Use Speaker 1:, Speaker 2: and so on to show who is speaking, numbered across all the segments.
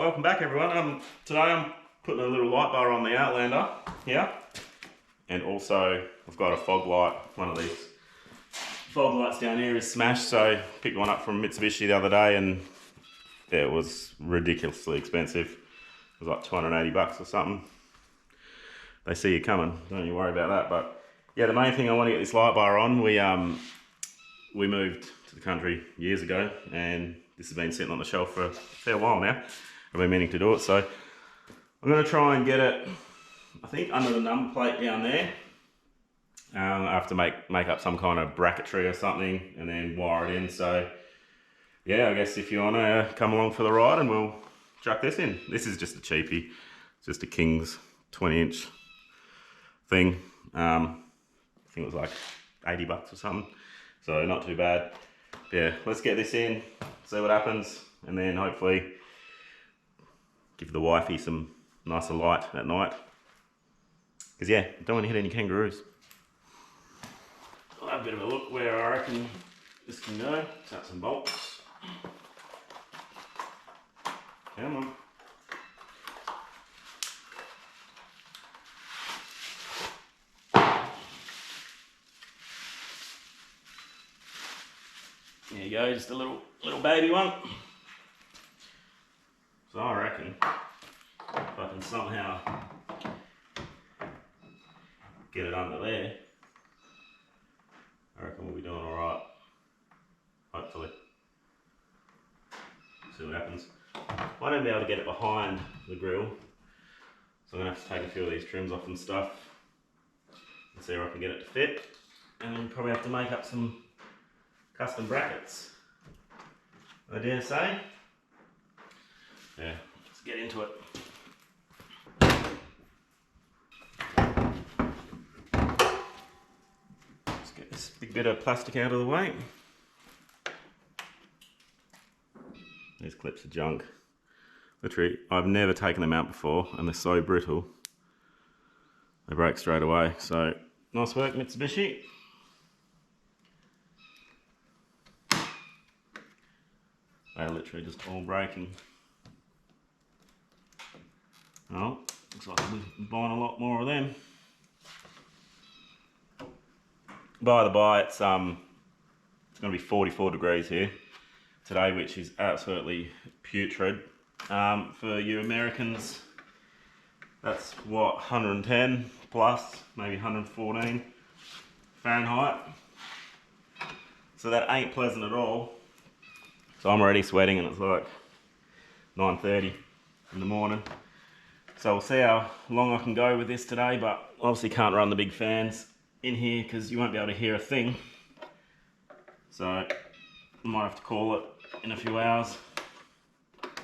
Speaker 1: welcome back everyone. Today I'm putting a little light bar on the Outlander here, and also I've got a fog light. One of these fog lights down here is smashed, so picked one up from Mitsubishi the other day, and it was ridiculously expensive. It was like 280 bucks or something. They see you coming, don't you worry about that. But yeah, the main thing I want to get this light bar on, we moved to the country years ago, and this has been sitting on the shelf for a fair while now. I've been meaning to do it, so I'm going to try and get it, I think, under the number plate down there. I have to make up some kind of bracketry or something and then wire it in. So yeah, I guess if you want to come along for the ride, and we'll chuck this in. This is just a cheapie. It's just a King's 20-inch thing. I think it was like 80 bucks or something. So not too bad. Yeah, let's get this in, see what happens, and then hopefully give the wifey some nicer light at night. Because yeah, don't want to hit any kangaroos. I'll have a bit of a look where I reckon this can go. Set some bolts. Come on. There you go, just a little baby one. So I reckon if I can somehow get it under there, I reckon we'll be doing alright. Hopefully. See what happens. I won't be able to get it behind the grill, so I'm going to have to take a few of these trims off and stuff and see where I can get it to fit, and then probably have to make up some custom brackets, I dare say. Yeah, let's get into it. Let's get this big bit of plastic out of the way. These clips are junk. Literally, I've never taken them out before, and they're so brittle. They break straight away, so nice work, Mitsubishi. They're literally just all breaking. Oh, looks like we're buying a lot more of them. By the by, it's going to be 44 degrees here today, which is absolutely putrid. For you Americans, that's what, 110 plus, maybe 114 Fahrenheit. So that ain't pleasant at all. So I'm already sweating, and it's like 9:30 in the morning. So we'll see how long I can go with this today, but obviously can't run the big fans in here because you won't be able to hear a thing. So I might have to call it in a few hours,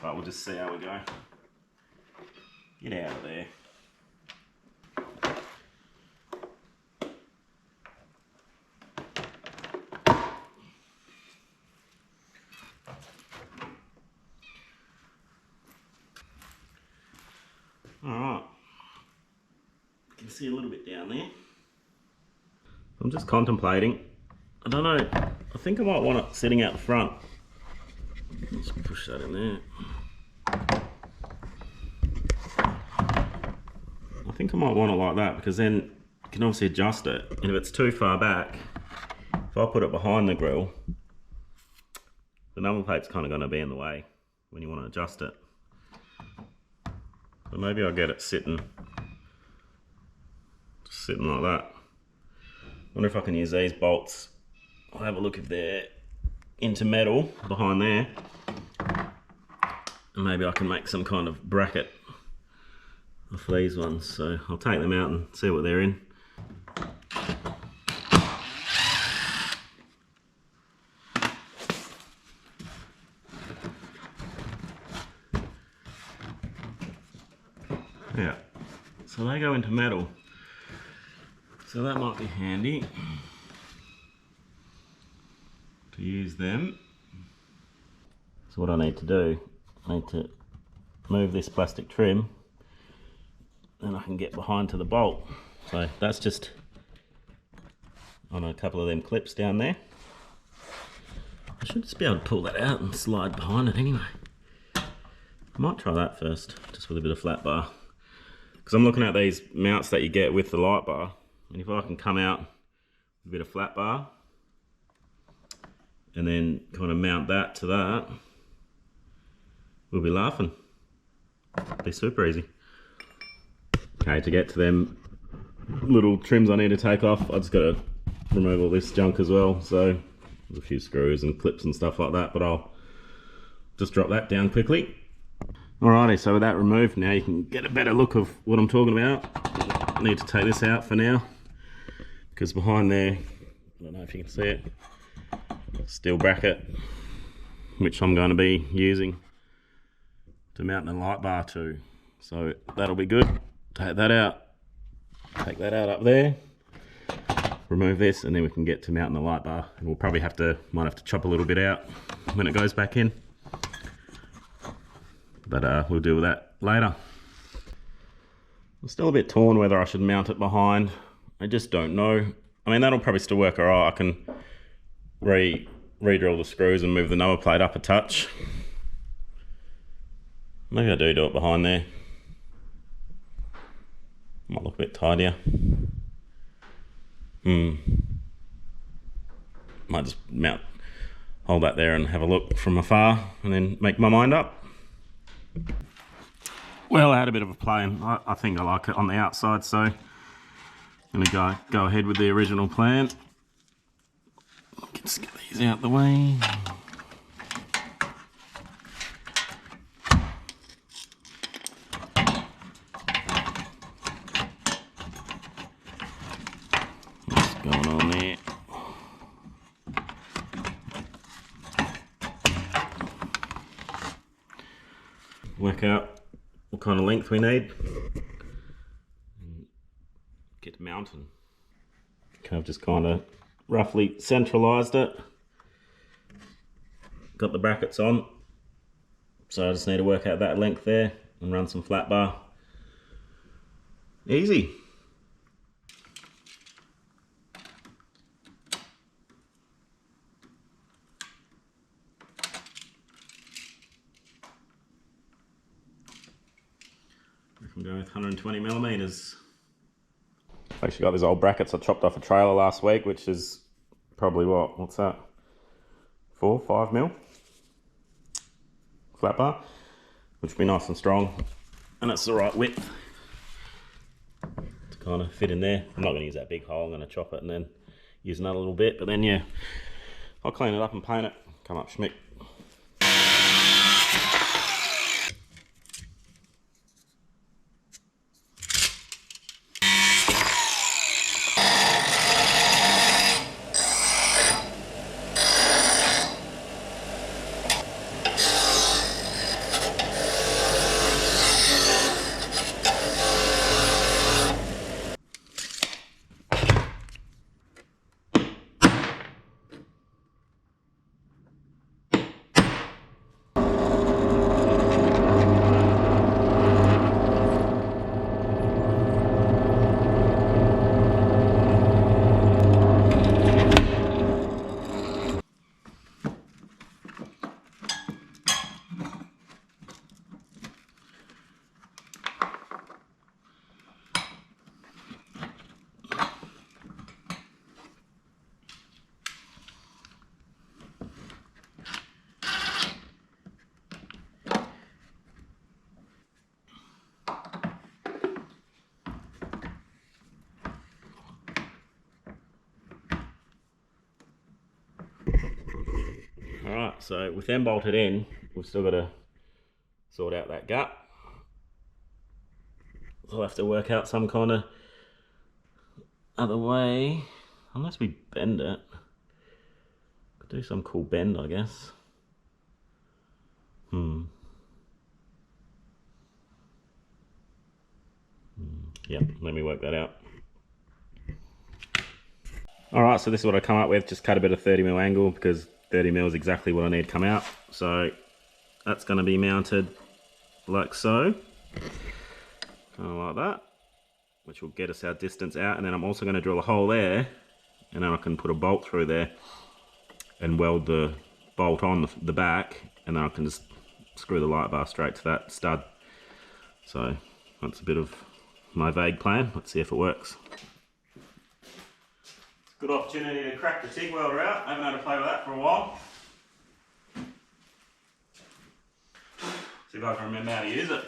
Speaker 1: but we'll just see how we go. Get out of there. Alright, you can see a little bit down there. I'm just contemplating. I don't know, I think I might want it sitting out the front. Let's push that in there. I think I might want it like that, because then you can obviously adjust it. And if it's too far back, if I put it behind the grill, the number plate's kind of going to be in the way when you want to adjust it. So maybe I'll get it sitting like that. Wonder if I can use these bolts. I'll have a look if they're into metal behind there, and maybe I can make some kind of bracket of these ones. So I'll take them out and see what they're in. Yeah, so they go into metal, so that might be handy to use them. So what I need to do, I need to move this plastic trim, and I can get behind to the bolt. So that's just on a couple of them clips down there. I should just be able to pull that out and slide behind it anyway. I might try that first, just with a bit of flat bar. Because I'm looking at these mounts that you get with the light bar, and if I can come out with a bit of flat bar, and then kind of mount that to that, we'll be laughing. It'll be super easy. Okay, to get to them little trims I need to take off, I just got to remove all this junk as well. So there's a few screws and clips and stuff like that, but I'll just drop that down quickly. Alrighty, so with that removed, now you can get a better look of what I'm talking about. I need to take this out for now, because behind there, I don't know if you can see it, steel bracket, which I'm going to be using to mount the light bar to. So that'll be good. Take that out up there, remove this, and then we can get to mounting the light bar. And we'll probably might have to chop a little bit out when it goes back in, but we'll deal with that later. I'm still a bit torn whether I should mount it behind. I just don't know. I mean, that'll probably still work alright. I can re-drill the screws and move the number plate up a touch. Maybe I do it behind there. Might look a bit tidier. Might just hold that there and have a look from afar and then make my mind up. Well, I had a bit of a play and I think I like it on the outside, so I'm gonna go ahead with the original plan. Just get these out the way. What's going on there? Work out what kind of length we need. Get mounting. Okay, I've just kind of roughly centralized it. Got the brackets on, so I just need to work out that length there and run some flat bar. Easy. I'm going with 120 millimeters. I actually got these old brackets I chopped off a trailer last week, which is probably what's that? 4-5 mil flat bar, which will be nice and strong, and it's the right width to kind of fit in there. I'm not going to use that big hole. I'm going to chop it and then use another little bit, but then yeah, I'll clean it up and paint it. Come up schmick. Alright, so with them bolted in, we've still got to sort out that gap. So I'll have to work out some kind of other way, unless we bend it. Could do some cool bend, I guess. Yep, let me work that out. Alright, so this is what I come up with. Just cut a bit of 30mm angle because 30mm is exactly what I need to come out. So that's going to be mounted like so. Kind of like that. Which will get us our distance out. And then I'm also going to drill a hole there. And then I can put a bolt through there and weld the bolt on the back. And then I can just screw the light bar straight to that stud. So that's a bit of my vague plan. Let's see if it works. Good opportunity to crack the TIG welder out. I haven't had to play with that for a while. See if I can remember how to use it.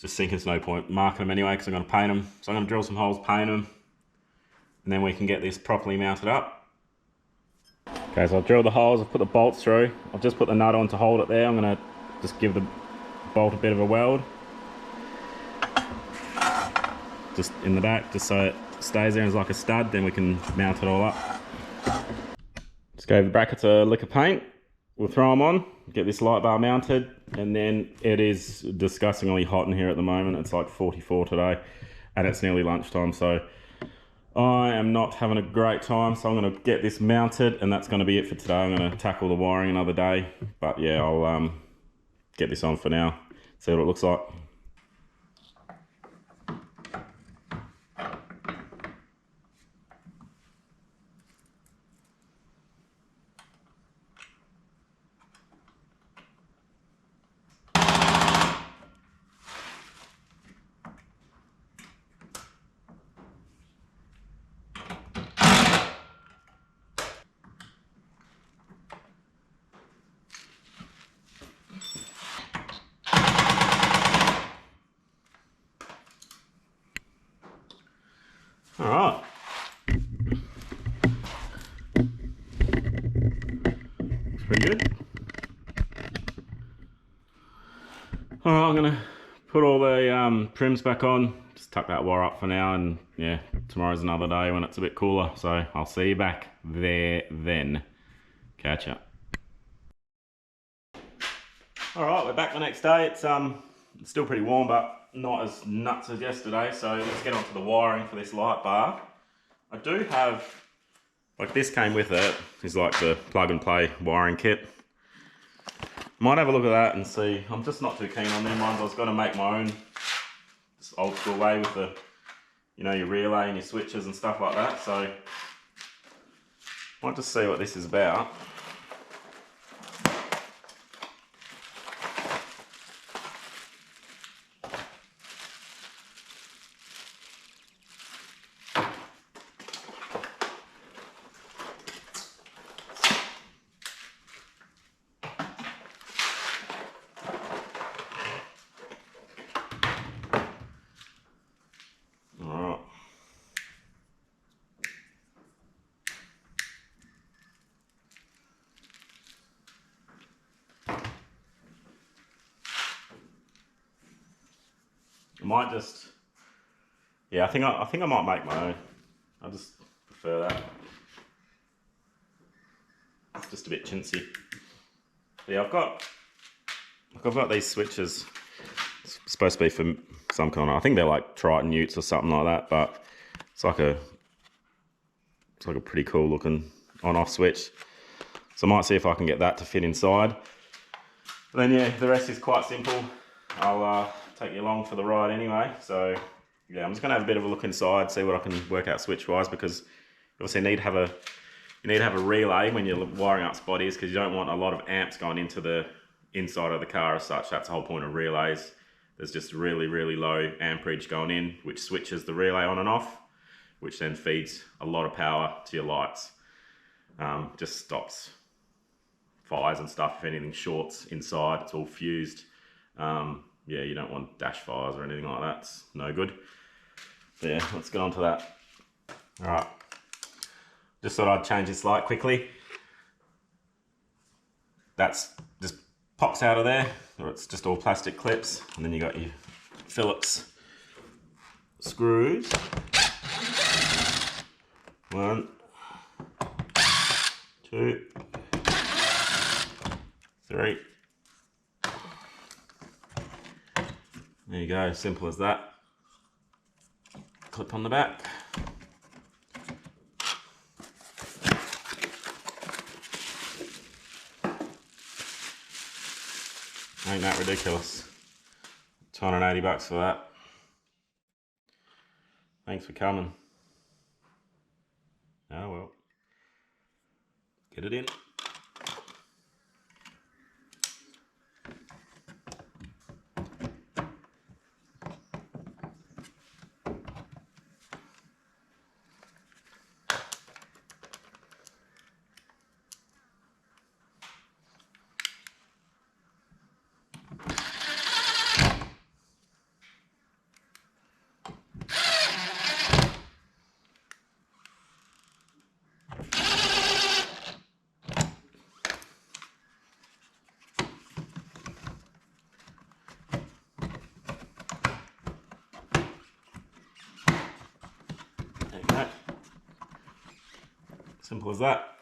Speaker 1: Just thinking there's no point marking them anyway because I'm going to paint them. So I'm going to drill some holes, paint them, and then we can get this properly mounted up. Okay, so I've drilled the holes, I've put the bolts through. I've just put the nut on to hold it there. I'm going to just give the bolt a bit of a weld. Just in the back, just so it stays there and is like a stud, then we can mount it all up. Just gave the brackets a lick of paint. We'll throw them on, get this light bar mounted, and then it is disgustingly hot in here at the moment. It's like 44 today, and it's nearly lunchtime, so I am not having a great time. So I'm going to get this mounted, and that's going to be it for today. I'm going to tackle the wiring another day, but yeah, I'll get this on for now, see what it looks like. All right. Looks pretty good. All right, I'm gonna put all the trims back on, just tuck that wire up for now, and yeah, tomorrow's another day when it's a bit cooler, so I'll see you back there then. Catch ya. All right, we're back the next day. It's still pretty warm, but not as nuts as yesterday, so let's get onto the wiring for this light bar. I do have, like this came with it, is like the plug and play wiring kit. Might have a look at that and see. I'm just not too keen on them ones. I was going to make my own, just old school way with the, you know, your relay and your switches and stuff like that, so might just see what this is about. I might just, yeah, I think I might make my own. I just prefer that. It's just a bit chintzy. But yeah, I've got these switches. It's supposed to be for some kind of, I think they're like Triton Utes or something like that, but it's like a pretty cool looking on-off switch. So I might see if I can get that to fit inside. But then yeah, the rest is quite simple. I'll take you along for the ride anyway. So yeah, I'm just gonna have a bit of a look inside, see what I can work out switch wise, because obviously you need to have a relay when you're wiring up spotties, because you don't want a lot of amps going into the inside of the car as such. That's the whole point of relays. There's just really, really low amperage going in, which switches the relay on and off. which then feeds a lot of power to your lights. Just stops fires and stuff. If anything shorts inside, it's all fused. Yeah, you don't want dash fires or anything like that. It's no good. But yeah, let's get on to that. All right, just thought I'd change this light quickly. That's just pops out of there, or it's just all plastic clips, and then you got your Phillips screws. 1, 2, 3. There you go, simple as that. Clip on the back. Ain't that ridiculous? $280 for that. Thanks for coming. Oh well. Get it in. Simple as that.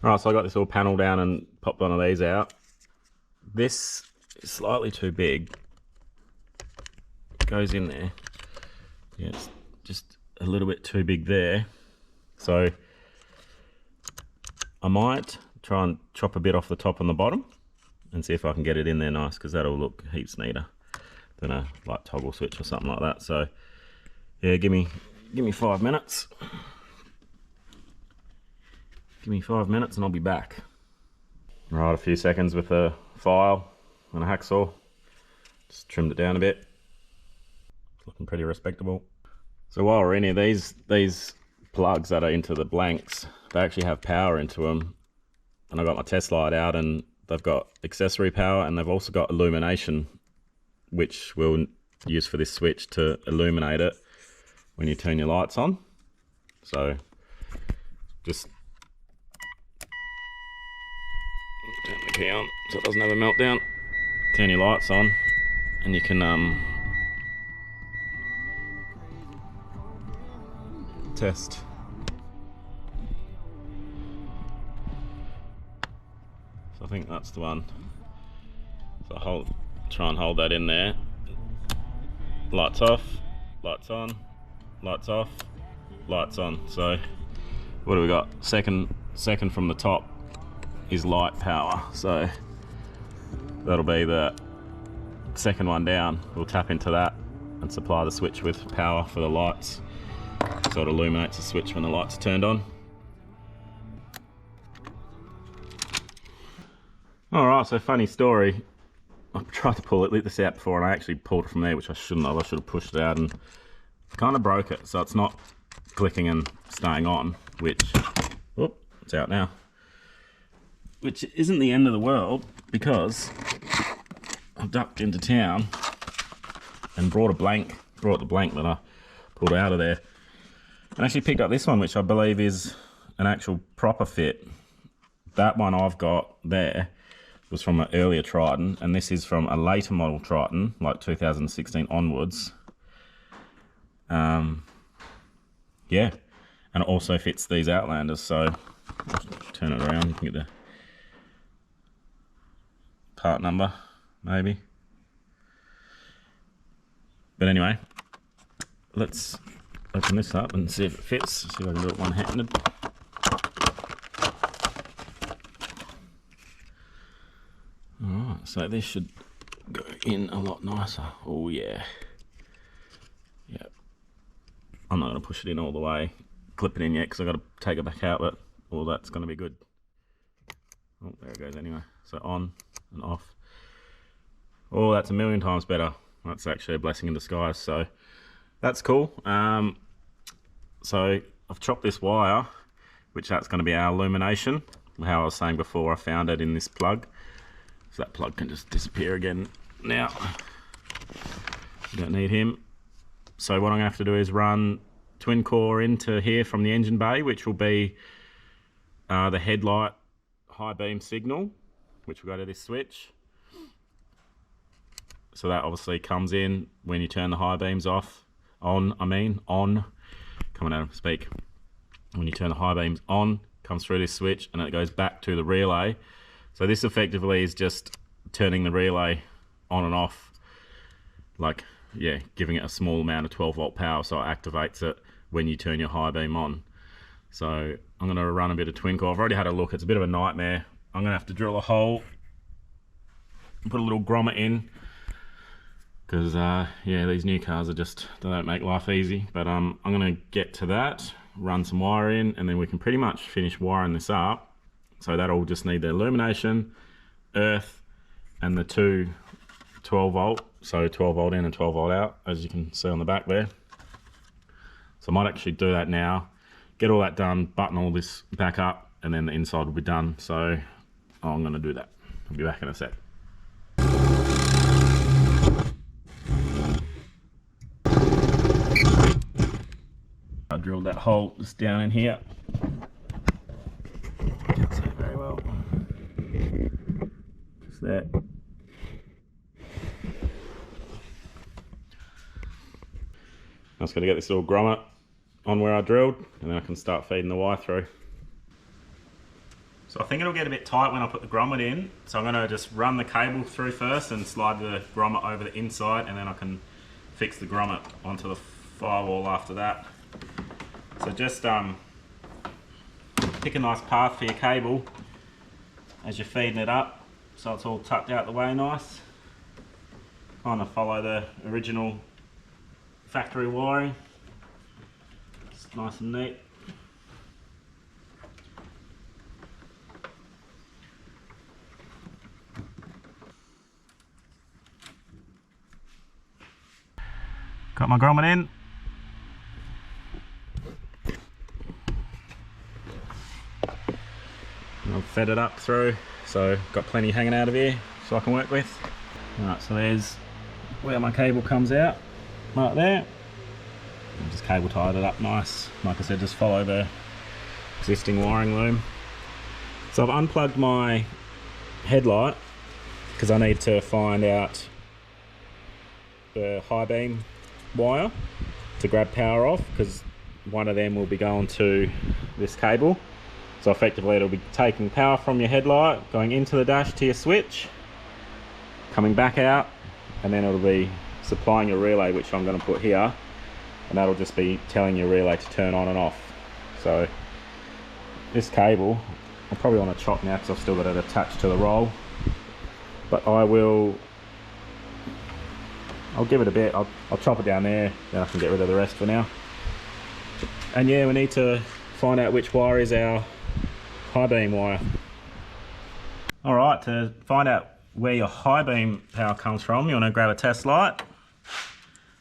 Speaker 1: Alright, so I got this all panel down and popped one of these out. This is slightly too big. It goes in there. Yeah, it's just a little bit too big there. So I might try and chop a bit off the top and the bottom and see if I can get it in there nice, because that'll look heaps neater than a like toggle switch or something like that. So yeah, give me 5 minutes. Give me 5 minutes and I'll be back. Right, a few seconds with a file and a hacksaw. Just trimmed it down a bit. It's looking pretty respectable. So while we're in here, these plugs that are into the blanks, they actually have power into them. And I got my test light out and they've got accessory power, and they've also got illumination, which we'll use for this switch to illuminate it when you turn your lights on. So just turn the key on so it doesn't have a meltdown. Turn your lights on and you can test. So I think that's the one. So try and hold that in there. Lights off, lights on, lights off, lights on. So what do we got? Second from the top is light power. So that'll be the second one down. We'll tap into that and supply the switch with power for the lights. So it illuminates the switch when the lights are turned on. Alright, so funny story. I tried to pull this out before and I actually pulled it from there, which I shouldn't have. I should have pushed it out and kind of broke it. So it's not clicking and staying on, which, whoop, it's out now. Which isn't the end of the world, because I ducked into town and brought the blank that I pulled out of there. And actually picked up this one, which I believe is an actual proper fit. That one I've got there was from an earlier Triton, and this is from a later model Triton, like 2016 onwards. Yeah, and it also fits these Outlanders, so turn it around, you can get the part number, maybe. But anyway, let's open this up and see if it fits. See if I can do it one-handed. Alright, so this should go in a lot nicer. Oh yeah. Yeah. I'm not going to push it in all the way, clip it in yet, because I've got to take it back out, but all that's going to be good. Oh, there it goes anyway. So on and off. Oh, that's a million times better. That's actually a blessing in disguise. So that's cool. So I've chopped this wire, which that's going to be our illumination. How I was saying before, I found it in this plug. So that plug can just disappear again now. You don't need him. So what I'm going to have to do is run twin core into here from the engine bay, which will be the headlight high beam signal, which will go to this switch. So that obviously comes in when you turn the high beams on, coming out of speak. When you turn the high beams on, comes through this switch and it goes back to the relay. So this effectively is just turning the relay on and off, like, yeah, giving it a small amount of 12 volt power, so it activates it when you turn your high beam on. So I'm going to run a bit of twin core. I've already had a look, it's a bit of a nightmare. I'm going to have to drill a hole, put a little grommet in, because yeah, these new cars are just, they don't make life easy. But I'm going to get to that, run some wire in, and then we can pretty much finish wiring this up. So that'll just need the illumination, earth, and the two 12 volt, so 12 volt in and 12 volt out, as you can see on the back there. So I might actually do that now, get all that done, button all this back up, and then the inside will be done. So I'm going to do that. I'll be back in a sec. I drilled that hole just down in here. Can't see it very well. Just there. I'm just going to get this little grommet on where I drilled, and then I can start feeding the wire through. So I think it'll get a bit tight when I put the grommet in, so I'm going to just run the cable through first and slide the grommet over the inside, and then I can fix the grommet onto the firewall after that. So just pick a nice path for your cable as you're feeding it up, so it's all tucked out the way nice. Kind of follow the original factory wiring. It's nice and neat. Got my grommet in. I've fed it up through, so got plenty hanging out of here so I can work with. Alright, so there's where my cable comes out, right there. And just cable tied it up nice. Like I said, just follow the existing wiring loom. So I've unplugged my headlight because I need to find out the high beam wire to grab power off, because one of them will be going to this cable. So effectively it'll be taking power from your headlight, going into the dash to your switch, coming back out, and then it'll be supplying your relay, which I'm going to put here, and that'll just be telling your relay to turn on and off. So this cable I probably want to chop now because I've still got it attached to the roll, but I'll give it a bit. I'll chop it down there, then I can get rid of the rest for now. And yeah, we need to find out which wire is our high beam wire. Alright, to find out where your high beam power comes from, you want to grab a test light,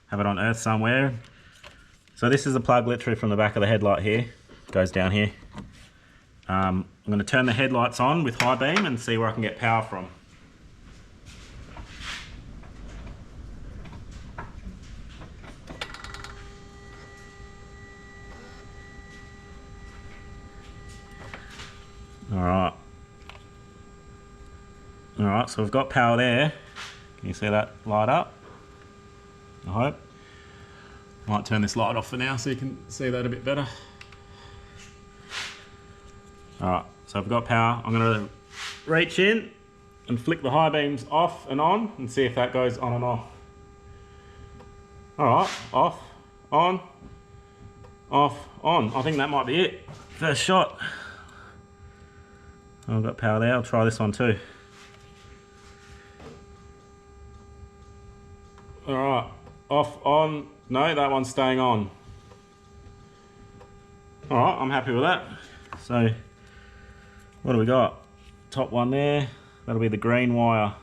Speaker 1: have it on earth somewhere. So this is the plug literally from the back of the headlight here, it goes down here. I'm going to turn the headlights on with high beam and see where I can get power from. Alright, so we've got power there. Can you see that light up? I hope. Might turn this light off for now so you can see that a bit better. Alright, so I've got power. I'm going to reach in and flick the high beams off and on and see if that goes on and off. Alright, off, on, off, on. I think that might be it. First shot. I've got power there. I'll try this one too. Alright, off, on. No, that one's staying on. Alright, I'm happy with that. So, what do we got? Top one there, that'll be the green wire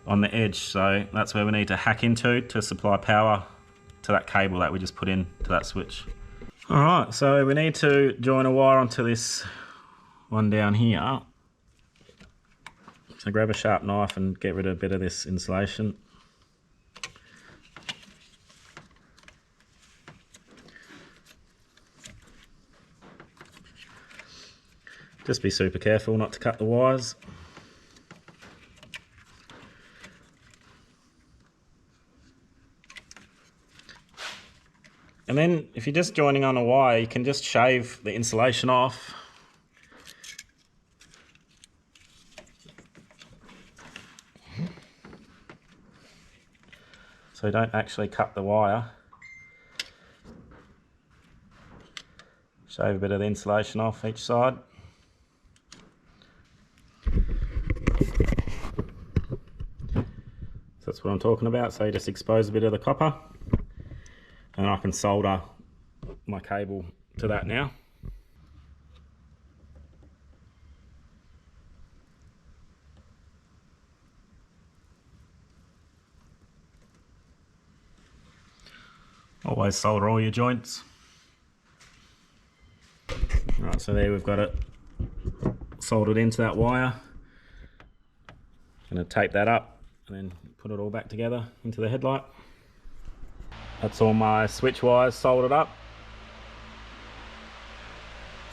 Speaker 1: on the edge. So that's where we need to hack into to supply power to that cable that we just put in to that switch. All right, so we need to join a wire onto this one down here. So grab a sharp knife and get rid of a bit of this insulation. Just be super careful not to cut the wires. And then if you're just joining on a wire, you can just shave the insulation off. So you don't actually cut the wire. Shave a bit of the insulation off each side. So that's what I'm talking about. So you just expose a bit of the copper, and I can solder my cable to that now. Always solder all your joints. Right, so there we've got it soldered into that wire. Gonna tape that up and then put it all back together into the headlight. That's all my switch wires soldered up.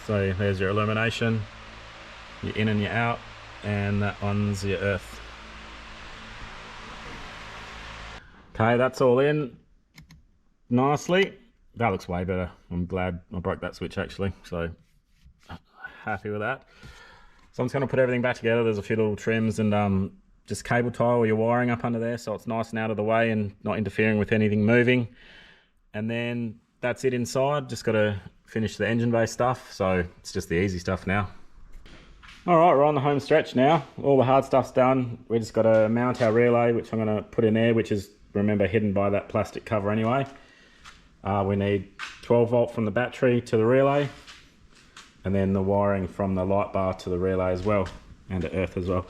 Speaker 1: So there's your illumination, your in and your out, and that one's your earth. Okay, that's all in nicely. That looks way better. I'm glad I broke that switch actually, so happy with that. So I'm just gonna put everything back together. There's a few little trims and just cable tie all your wiring up under there so it's nice and out of the way and not interfering with anything moving. And then that's it inside. Just gotta finish the engine bay stuff, so it's just the easy stuff now. All right, we're on the home stretch now. All the hard stuff's done. We just gotta mount our relay, which I'm gonna put in there, which is, remember, hidden by that plastic cover anyway. We need 12 volt from the battery to the relay, and then the wiring from the light bar to the relay as well, and the earth as well.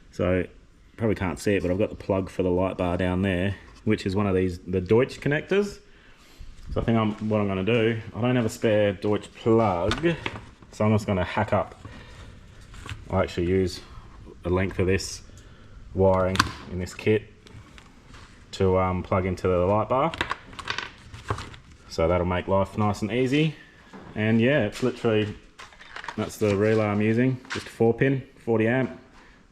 Speaker 1: So probably can't see it, but I've got the plug for the light bar down there, which is one of these, the Deutsch connectors. So I think what I'm gonna do, I don't have a spare Deutsch plug, so I'm just gonna hack up. I actually use a length of this wiring in this kit to plug into the light bar. So that'll make life nice and easy. And yeah, it's literally, that's the relay I'm using, just a 4-pin, 40 amp.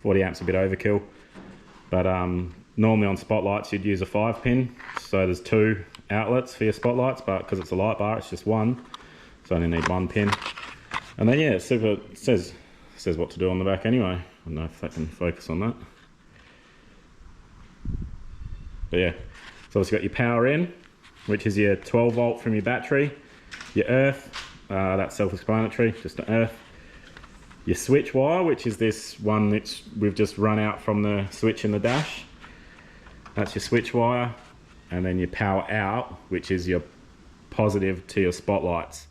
Speaker 1: 40 amps a bit overkill, but normally on spotlights you'd use a 5-pin, so there's 2 outlets for your spotlights, but because it's a light bar it's just 1, so I only need 1 pin. And then yeah, it says what to do on the back anyway. I don't know if that can focus on that. But yeah, so it's got your power in, which is your 12 volt from your battery, your earth, that's self-explanatory, just an earth. Your switch wire, which is this one that we've just run out from the switch in the dash. That's your switch wire. And then your power out, which is your positive to your spotlights,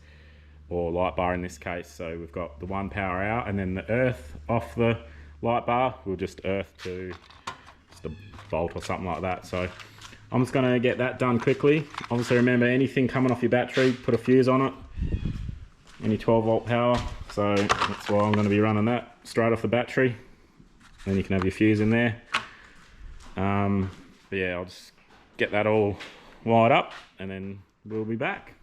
Speaker 1: or light bar in this case. So we've got the one power out, and then the earth off the light bar, we'll just earth to just a bolt or something like that. So I'm just gonna get that done quickly. Obviously remember, anything coming off your battery, put a fuse on it. Any 12 volt power. So that's why I'm going to be running that straight off the battery. Then you can have your fuse in there. But yeah, I'll just get that all wired up and then we'll be back.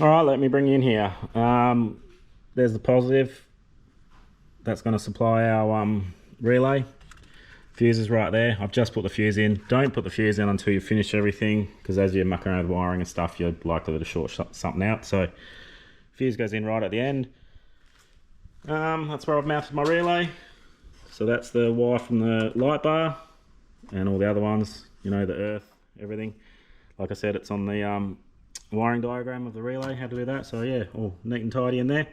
Speaker 1: All right, let me bring you in here. There's the positive. That's going to supply our relay. Fuse is right there. I've just put the fuse in. Don't put the fuse in until you finish everything, because as you muck around with wiring and stuff, you're likely to short something out. So fuse goes in right at the end. That's where I've mounted my relay. So that's the wire from the light bar and all the other ones, you know, the earth, everything. Like I said, it's on the wiring diagram of the relay, how to do that. So yeah, all neat and tidy in there.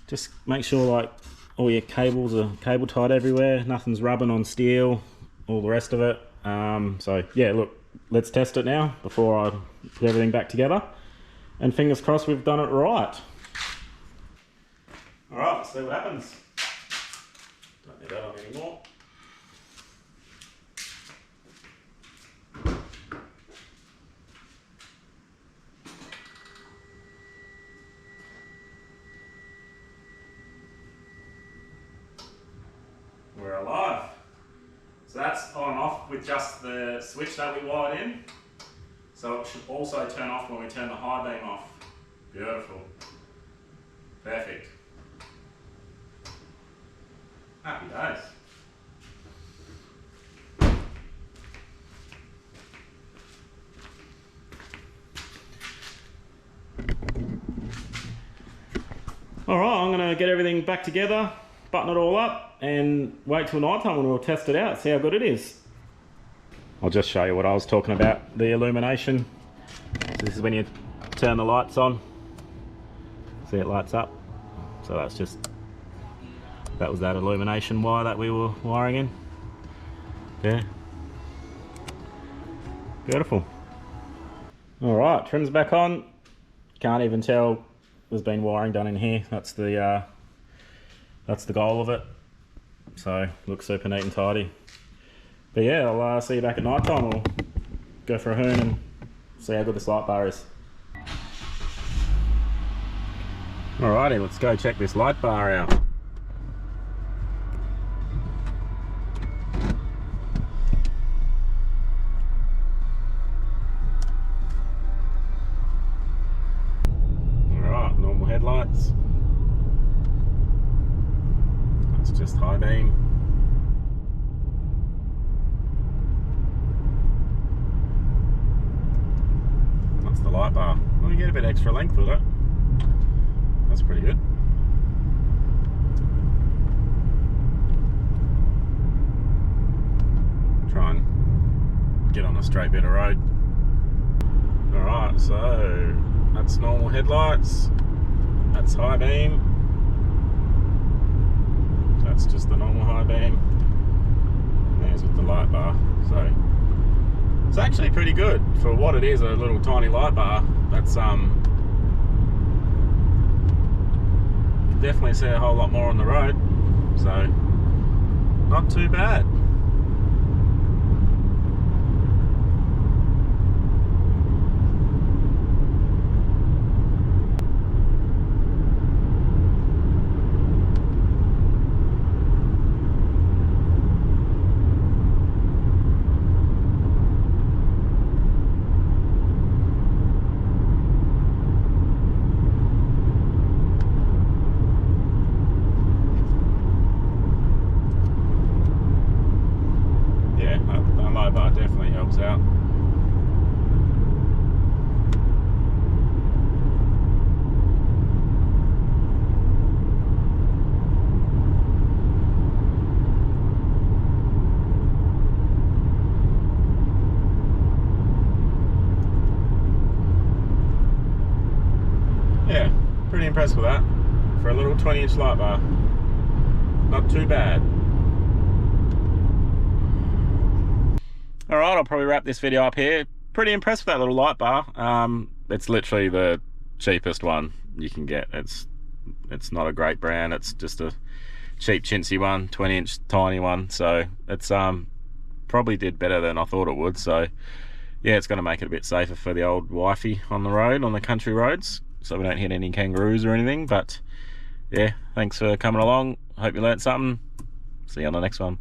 Speaker 1: Just make sure like all your cables are cable tied everywhere, nothing's rubbing on steel, all the rest of it. So yeah, look, let's test it now before I put everything back together, and fingers crossed we've done it right. All right, let's see what happens. Don't need that on anymore. We're alive. So that's on and off with just the switch that we wired in. So it should also turn off when we turn the high beam off. Beautiful. Perfect. Happy days. Alright, I'm going to get everything back together, button it all up, and wait till night time when we'll test it out, see how good it is. I'll just show you what I was talking about, the illumination. So this is when you turn the lights on. See, it lights up. So that's just, that was that illumination wire that we were wiring in. Yeah. Beautiful. Alright, trim's back on. Can't even tell there's been wiring done in here. That's the goal of it. So looks super neat and tidy. But yeah, I'll see you back at night time. We'll go for a hoon and see how good this light bar is. Alrighty, let's go check this light bar out. Alright, normal headlights. That's just high beam. That's the light bar. Well, you get a bit extra length with it. That's pretty good. Try and get on a straight bit of road. Alright, so that's normal headlights. That's high beam. That's just the normal high beam. There's with the light bar. So it's actually pretty good for what it is, a little tiny light bar. That's definitely see a whole lot more on the road, so not too bad. Bar definitely helps out. Yeah, pretty impressed with that for a little 20-inch light bar. Not too bad. Alright, I'll probably wrap this video up here. Pretty impressed with that little light bar. It's literally the cheapest one you can get. It's not a great brand, it's just a cheap chintzy one, 20-inch tiny one. So it's probably did better than I thought it would. So yeah, it's going to make it a bit safer for the old wifey on the road, on the country roads, so we don't hit any kangaroos or anything. But yeah, thanks for coming along. Hope you learnt something. See you on the next one.